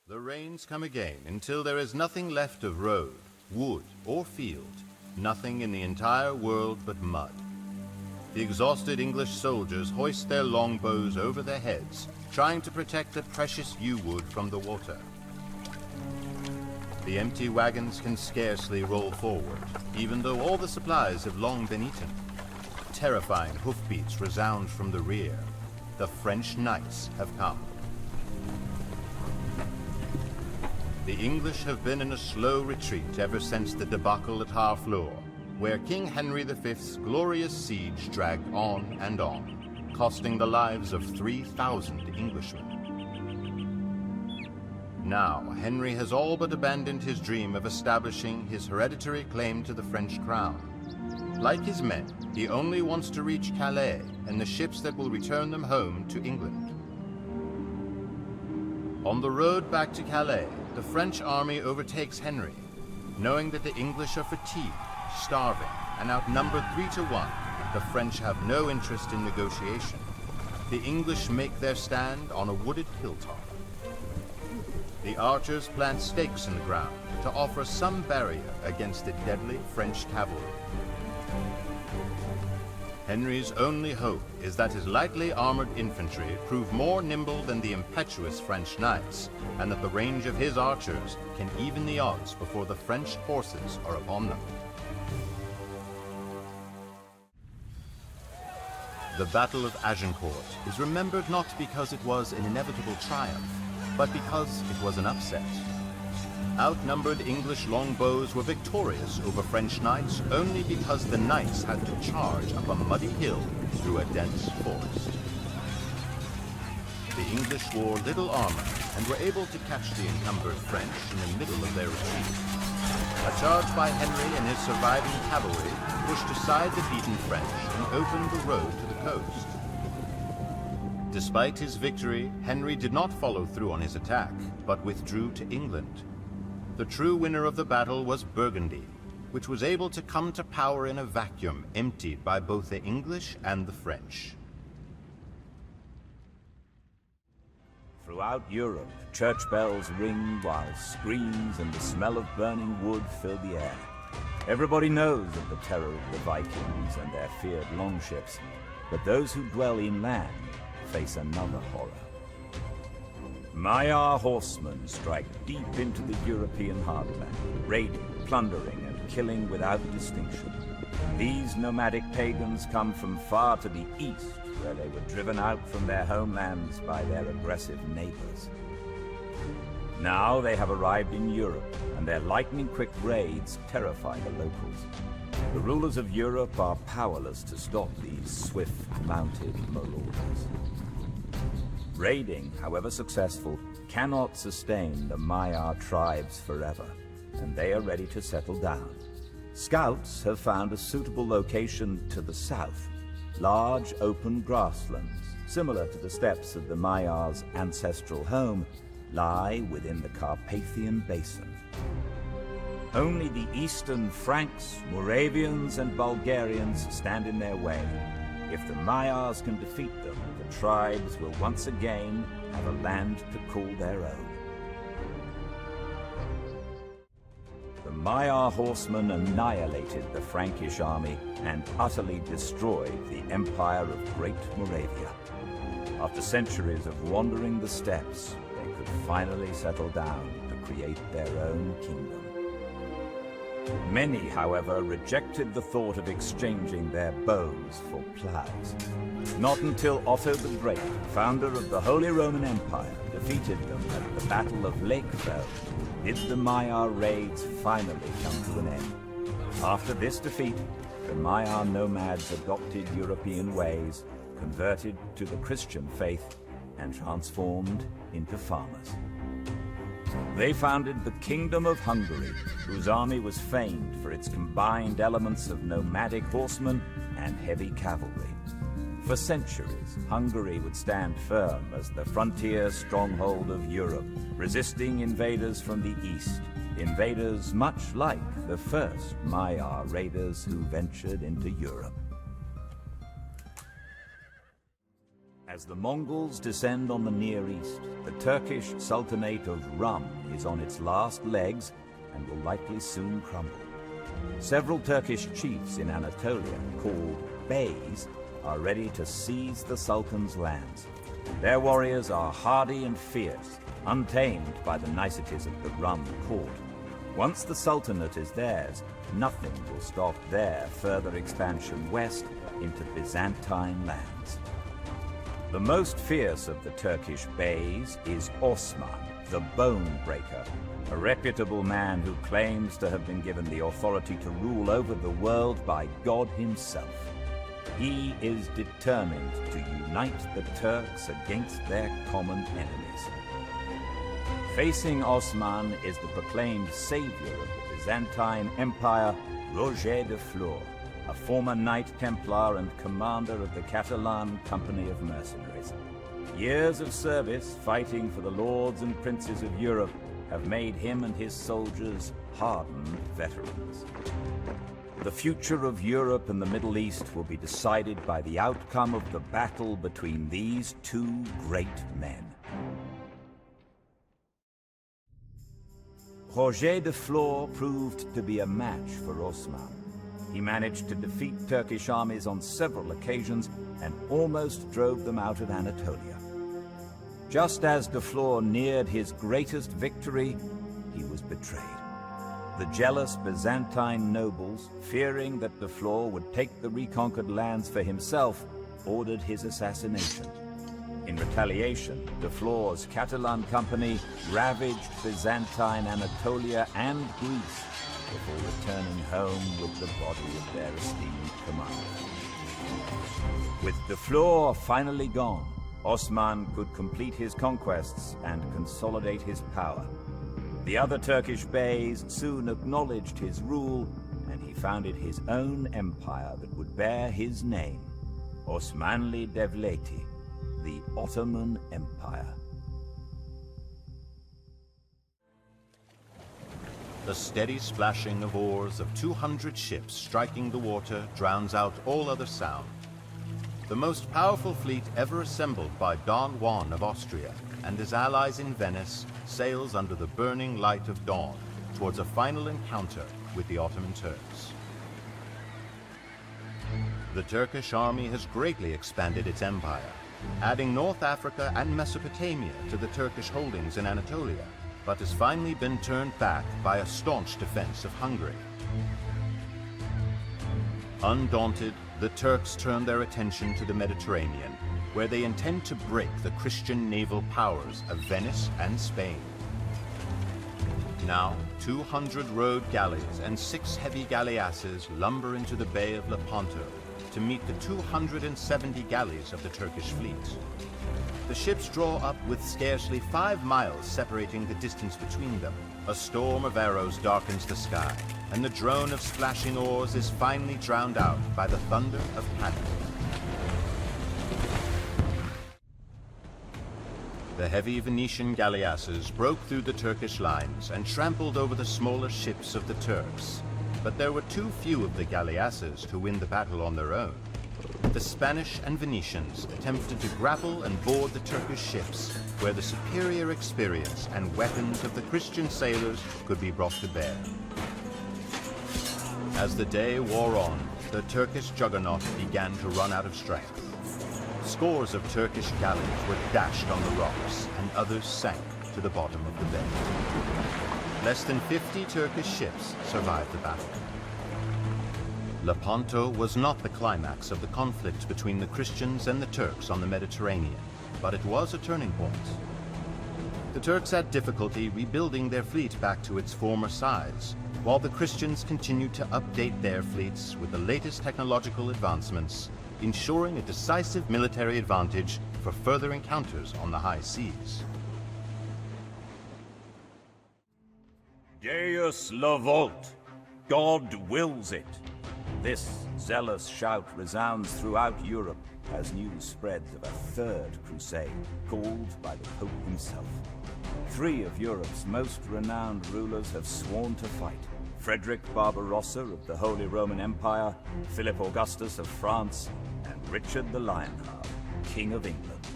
The rains come again until there is nothing left of road, wood, or field, nothing in the entire world but mud. The exhausted English soldiers hoist their longbows over their heads, trying to protect the precious yew wood from the water. The empty wagons can scarcely roll forward, even though all the supplies have long been eaten. Terrifying hoofbeats resound from the rear. The French knights have come. The English have been in a slow retreat ever since the debacle at Harfleur, where King Henry V's glorious siege dragged on and on, costing the lives of 3,000 Englishmen. Now, Henry has all but abandoned his dream of establishing his hereditary claim to the French crown. Like his men, he only wants to reach Calais and the ships that will return them home to England. On the road back to Calais, the French army overtakes Henry. Knowing that the English are fatigued, starving, and outnumbered 3-1, the French have no interest in negotiation. The English make their stand on a wooded hilltop. The archers plant stakes in the ground to offer some barrier against the deadly French cavalry. Henry's only hope is that his lightly armored infantry prove more nimble than the impetuous French knights, and that the range of his archers can even the odds before the French horses are upon them. The Battle of Agincourt is remembered not because it was an inevitable triumph, but because it was an upset. Outnumbered English longbows were victorious over French knights only because the knights had to charge up a muddy hill through a dense forest. The English wore little armor and were able to catch the encumbered French in the middle of their retreat. A charge by Henry and his surviving cavalry pushed aside the beaten French and opened the road to the coast. Despite his victory, Henry did not follow through on his attack, but withdrew to England. The true winner of the battle was Burgundy, which was able to come to power in a vacuum emptied by both the English and the French. Throughout Europe, church bells ring while screams and the smell of burning wood fill the air. Everybody knows of the terror of the Vikings and their feared longships, but those who dwell inland face another horror. Magyar horsemen strike deep into the European heartland, raiding, plundering, and killing without distinction. These nomadic pagans come from far to the east, where they were driven out from their homelands by their aggressive neighbors. Now they have arrived in Europe, and their lightning-quick raids terrify the locals. The rulers of Europe are powerless to stop these swift-mounted marauders. Raiding, however successful, cannot sustain the Magyar tribes forever, and they are ready to settle down. Scouts have found a suitable location to the south, large open grasslands, similar to the steppes of the Magyars' ancestral home, lie within the Carpathian Basin. Only the eastern Franks, Moravians, and Bulgarians stand in their way. If the Magyars can defeat them, the tribes will once again have a land to call their own. The Magyar horsemen annihilated the Frankish army and utterly destroyed the empire of Great Moravia. After centuries of wandering the steppes, they could finally settle down to create their own kingdom. Many, however, rejected the thought of exchanging their bows for plows. Not until Otto the Great, founder of the Holy Roman Empire, defeated them at the Battle of Lakefeld, did the Magyar raids finally come to an end. After this defeat, the Magyar nomads adopted European ways, converted to the Christian faith, and transformed into farmers. They founded the Kingdom of Hungary, whose army was famed for its combined elements of nomadic horsemen and heavy cavalry. For centuries, Hungary would stand firm as the frontier stronghold of Europe, resisting invaders from the east, invaders much like the first Magyar raiders who ventured into Europe. As the Mongols descend on the Near East, the Turkish Sultanate of Rum is on its last legs and will likely soon crumble. Several Turkish chiefs in Anatolia, called Beys, are ready to seize the Sultan's lands. Their warriors are hardy and fierce, untamed by the niceties of the Rum court. Once the Sultanate is theirs, nothing will stop their further expansion west into Byzantine lands. The most fierce of the Turkish Beys is Osman, the Bone Breaker, a reputable man who claims to have been given the authority to rule over the world by God himself. He is determined to unite the Turks against their common enemies. Facing Osman is the proclaimed savior of the Byzantine Empire, Roger de Flor, a former Knight Templar and commander of the Catalan Company of Mercenaries. Years of service fighting for the lords and princes of Europe have made him and his soldiers hardened veterans. The future of Europe and the Middle East will be decided by the outcome of the battle between these two great men. Roger de Flor proved to be a match for Osman. He managed to defeat Turkish armies on several occasions and almost drove them out of Anatolia. Just as de Flor neared his greatest victory, he was betrayed. The jealous Byzantine nobles, fearing that de Flor would take the reconquered lands for himself, ordered his assassination. In retaliation, de Flor's Catalan company ravaged Byzantine Anatolia and Greece before returning home with the body of their esteemed commander. With de Flor finally gone, Osman could complete his conquests and consolidate his power. The other Turkish beys soon acknowledged his rule, and he founded his own empire that would bear his name, Osmanli Devleti, the Ottoman Empire. The steady splashing of oars of 200 ships striking the water drowns out all other sound. The most powerful fleet ever assembled by Don Juan of Austria and his allies in Venice sails under the burning light of dawn towards a final encounter with the Ottoman Turks. The Turkish army has greatly expanded its empire, adding North Africa and Mesopotamia to the Turkish holdings in Anatolia, but has finally been turned back by a staunch defense of Hungary. Undaunted, the Turks turn their attention to the Mediterranean, where they intend to break the Christian naval powers of Venice and Spain. Now, 200 rowed galleys and 6 heavy galleasses lumber into the Bay of Lepanto to meet the 270 galleys of the Turkish fleet. The ships draw up with scarcely 5 miles separating the distance between them. A storm of arrows darkens the sky, and the drone of splashing oars is finally drowned out by the thunder of cannon. The heavy Venetian galleasses broke through the Turkish lines and trampled over the smaller ships of the Turks. But there were too few of the galleasses to win the battle on their own. The Spanish and Venetians attempted to grapple and board the Turkish ships, where the superior experience and weapons of the Christian sailors could be brought to bear. As the day wore on, the Turkish juggernaut began to run out of strength. Scores of Turkish galleys were dashed on the rocks, and others sank to the bottom of the bay. Less than 50 Turkish ships survived the battle. Lepanto was not the climax of the conflict between the Christians and the Turks on the Mediterranean, but it was a turning point. The Turks had difficulty rebuilding their fleet back to its former size, while the Christians continued to update their fleets with the latest technological advancements, ensuring a decisive military advantage for further encounters on the high seas. Deus Lavolt! God wills it! This zealous shout resounds throughout Europe as news spreads of a third crusade, called by the Pope himself. 3 of Europe's most renowned rulers have sworn to fight: Frederick Barbarossa of the Holy Roman Empire, Philip Augustus of France, and Richard the Lionheart, King of England.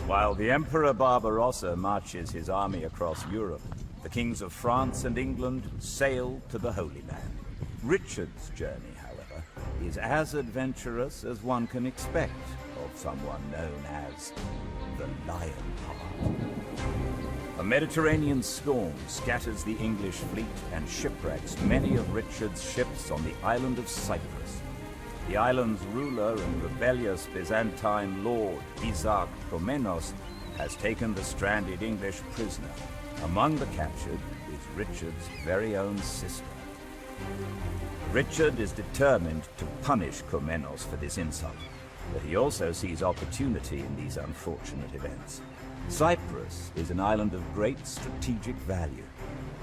While the Emperor Barbarossa marches his army across Europe, the kings of France and England sail to the Holy Land. Richard's journey, however, is as adventurous as one can expect of someone known as the Lionheart. A Mediterranean storm scatters the English fleet and shipwrecks many of Richard's ships on the island of Cyprus. The island's ruler and rebellious Byzantine lord, Isaac Komnenos, has taken the stranded English prisoner. Among the captured is Richard's very own sister. Richard is determined to punish Komnenos for this insult, but he also sees opportunity in these unfortunate events. Cyprus is an island of great strategic value.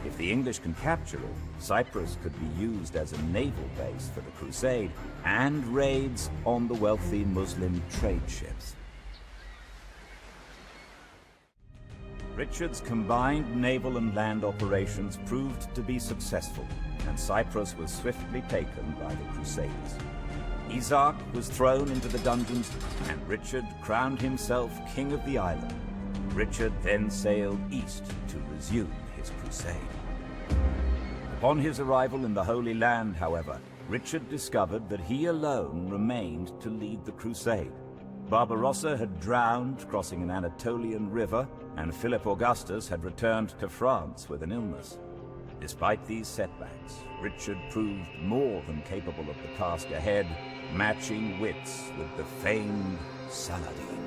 If the English can capture it, Cyprus could be used as a naval base for the crusade and raids on the wealthy Muslim trade ships. Richard's combined naval and land operations proved to be successful, and Cyprus was swiftly taken by the Crusaders. Isaac was thrown into the dungeons, and Richard crowned himself king of the island. Richard then sailed east to resume his crusade. Upon his arrival in the Holy Land, however, Richard discovered that he alone remained to lead the crusade. Barbarossa had drowned crossing an Anatolian river, and Philip Augustus had returned to France with an illness. Despite these setbacks, Richard proved more than capable of the task ahead, matching wits with the famed Saladin.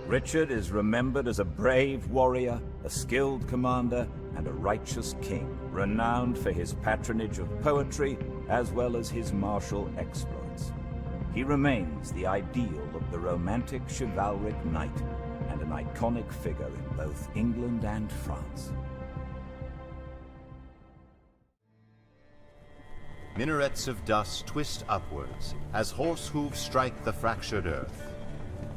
Richard is remembered as a brave warrior, a skilled commander, and a righteous king, renowned for his patronage of poetry as well as his martial exploits. He remains the ideal of the romantic chivalric knight and an iconic figure in both England and France. Minarets of dust twist upwards as horse hooves strike the fractured earth.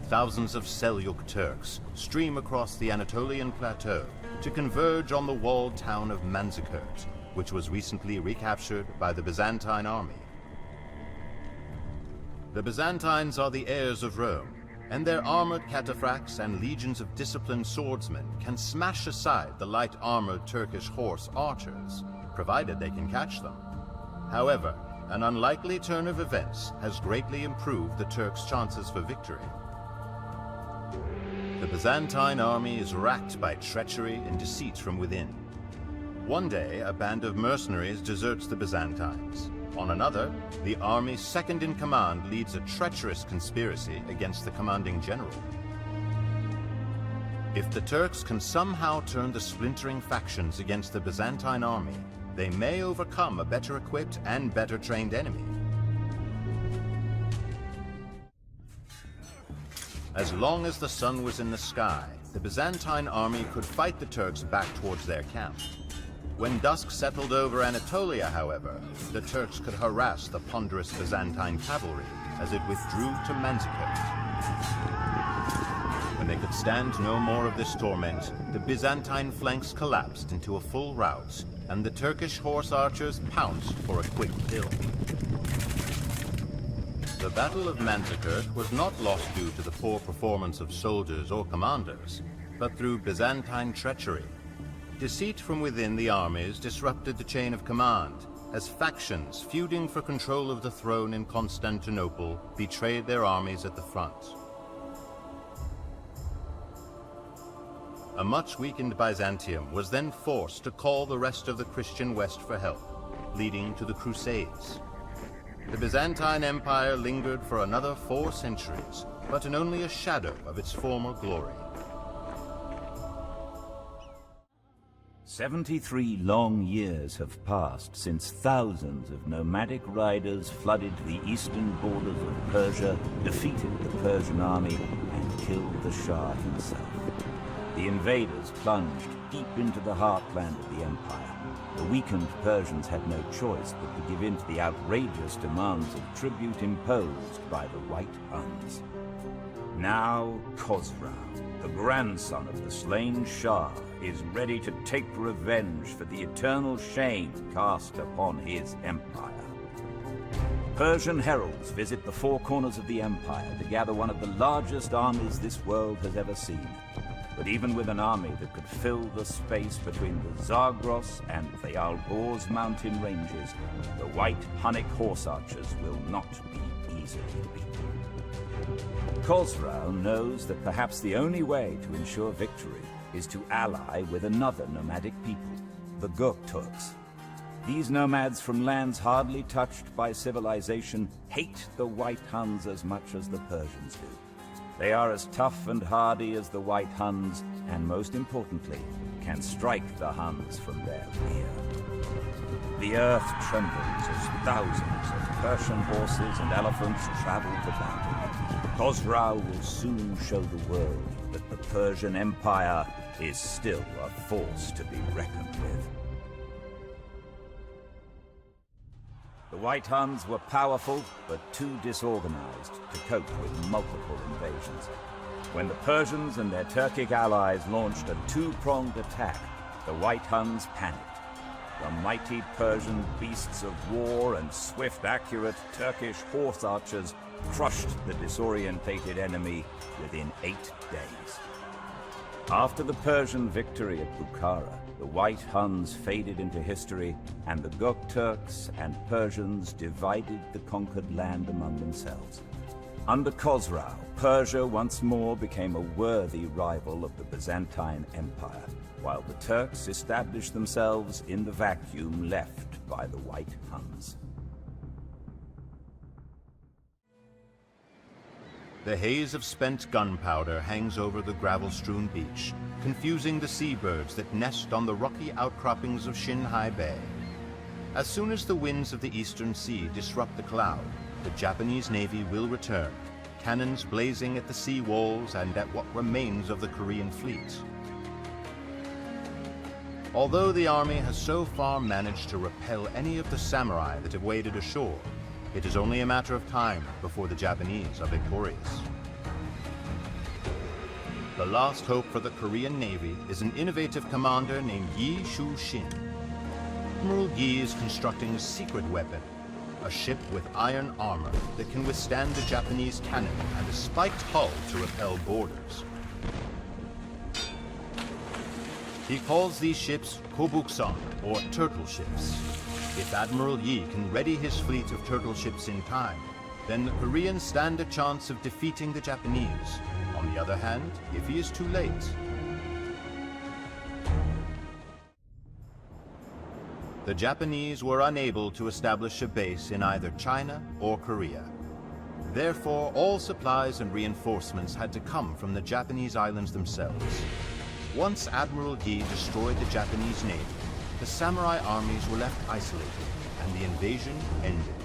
Thousands of Seljuk Turks stream across the Anatolian plateau to converge on the walled town of Manzikert, which was recently recaptured by the Byzantine army. The Byzantines are the heirs of Rome, and their armored cataphracts and legions of disciplined swordsmen can smash aside the light-armored Turkish horse archers, provided they can catch them. However, an unlikely turn of events has greatly improved the Turks' chances for victory. The Byzantine army is racked by treachery and deceit from within. One day, a band of mercenaries deserts the Byzantines. On another, the army's second-in-command leads a treacherous conspiracy against the commanding general. If the Turks can somehow turn the splintering factions against the Byzantine army, they may overcome a better equipped and better trained enemy. As long as the sun was in the sky, the Byzantine army could fight the Turks back towards their camp. When dusk settled over Anatolia, however, the Turks could harass the ponderous Byzantine cavalry as it withdrew to Manzikert. When they could stand no more of this torment, the Byzantine flanks collapsed into a full rout, and the Turkish horse archers pounced for a quick kill. The Battle of Manzikert was not lost due to the poor performance of soldiers or commanders, but through Byzantine treachery. Deceit from within the armies disrupted the chain of command, as factions feuding for control of the throne in Constantinople betrayed their armies at the front. A much weakened Byzantium was then forced to call the rest of the Christian West for help, leading to the Crusades. The Byzantine Empire lingered for another 4 centuries, but in only a shadow of its former glory. 73 long years have passed since thousands of nomadic riders flooded the eastern borders of Persia, defeated the Persian army, and killed the Shah himself. The invaders plunged deep into the heartland of the empire. The weakened Persians had no choice but to give in to the outrageous demands of tribute imposed by the White Huns. Now Khosrau, the grandson of the slain Shah, is ready to take revenge for the eternal shame cast upon his empire. Persian heralds visit the four corners of the empire to gather one of the largest armies this world has ever seen. But even with an army that could fill the space between the Zagros and the Alborz mountain ranges, the white Hunnic horse archers will not be easily beaten. Khosrau knows that perhaps the only way to ensure victory is to ally with another nomadic people, the Gökturks. These nomads from lands hardly touched by civilization hate the White Huns as much as the Persians do. They are as tough and hardy as the White Huns, and most importantly, can strike the Huns from their rear. The earth trembles as thousands of Persian horses and elephants travel to battle. Khosrau will soon show the world that the Persian Empire is still a force to be reckoned with. The White Huns were powerful, but too disorganized to cope with multiple invasions. When the Persians and their Turkic allies launched a two-pronged attack, the White Huns panicked. The mighty Persian beasts of war and swift, accurate Turkish horse archers crushed the disorientated enemy within 8 days. After the Persian victory at Bukhara, the White Huns faded into history, and the Gökturks and Persians divided the conquered land among themselves. Under Khosrau, Persia once more became a worthy rival of the Byzantine Empire, while the Turks established themselves in the vacuum left by the White Huns. The haze of spent gunpowder hangs over the gravel-strewn beach, confusing the seabirds that nest on the rocky outcroppings of Xinhai Bay. As soon as the winds of the eastern sea disrupt the cloud, the Japanese Navy will return, cannons blazing at the sea walls and at what remains of the Korean fleet. Although the army has so far managed to repel any of the samurai that have waded ashore, it is only a matter of time before the Japanese are victorious. The last hope for the Korean Navy is an innovative commander named Yi Shu-shin. Admiral Yi is constructing a secret weapon, a ship with iron armor that can withstand the Japanese cannon and a spiked hull to repel boarders. He calls these ships Kobuksan, or turtle ships. If Admiral Yi can ready his fleet of turtle ships in time, then the Koreans stand a chance of defeating the Japanese. On the other hand, if he is too late... The Japanese were unable to establish a base in either China or Korea. Therefore, all supplies and reinforcements had to come from the Japanese islands themselves. Once Admiral Yi destroyed the Japanese navy, the samurai armies were left isolated, and the invasion ended.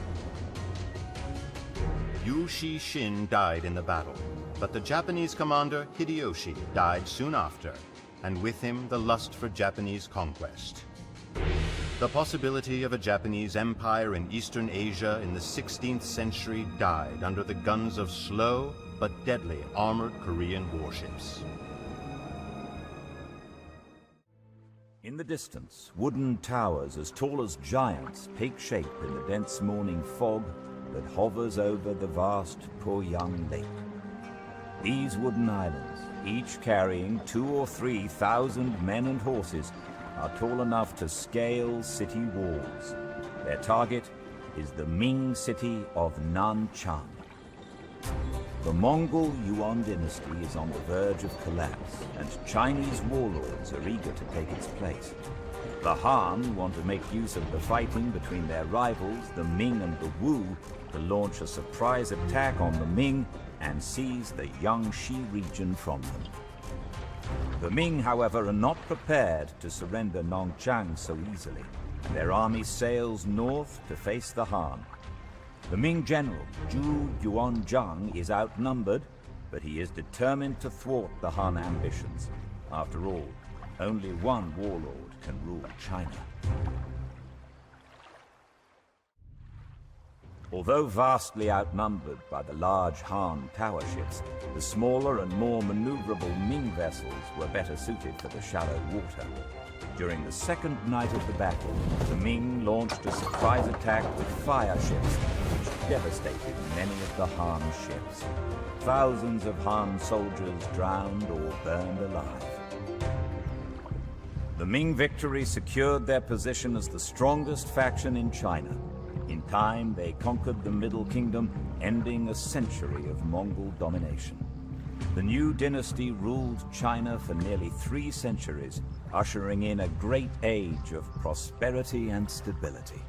Yu Shi-shin died in the battle, but the Japanese commander Hideyoshi died soon after, and with him the lust for Japanese conquest. The possibility of a Japanese empire in Eastern Asia in the 16th century died under the guns of slow but deadly armored Korean warships. In the distance, wooden towers as tall as giants take shape in the dense morning fog that hovers over the vast Poyang Lake. These wooden islands, each carrying 2,000 or 3,000 men and horses, are tall enough to scale city walls. Their target is the Ming city of Nanchang. The Mongol Yuan dynasty is on the verge of collapse, and Chinese warlords are eager to take its place. The Han want to make use of the fighting between their rivals, the Ming and the Wu, to launch a surprise attack on the Ming and seize the Yangtze region from them. The Ming, however, are not prepared to surrender Nanchang so easily. Their army sails north to face the Han. The Ming general, Zhu Yuanzhang, is outnumbered, but he is determined to thwart the Han ambitions. After all, only one warlord can rule China. Although vastly outnumbered by the large Han tower ships, the smaller and more maneuverable Ming vessels were better suited for the shallow water. During the second night of the battle, the Ming launched a surprise attack with fire ships, which devastated many of the Han ships. Thousands of Han soldiers drowned or burned alive. The Ming victory secured their position as the strongest faction in China. In time, they conquered the Middle Kingdom, ending a century of Mongol domination. The new dynasty ruled China for nearly 3 centuries, ushering in a great age of prosperity and stability.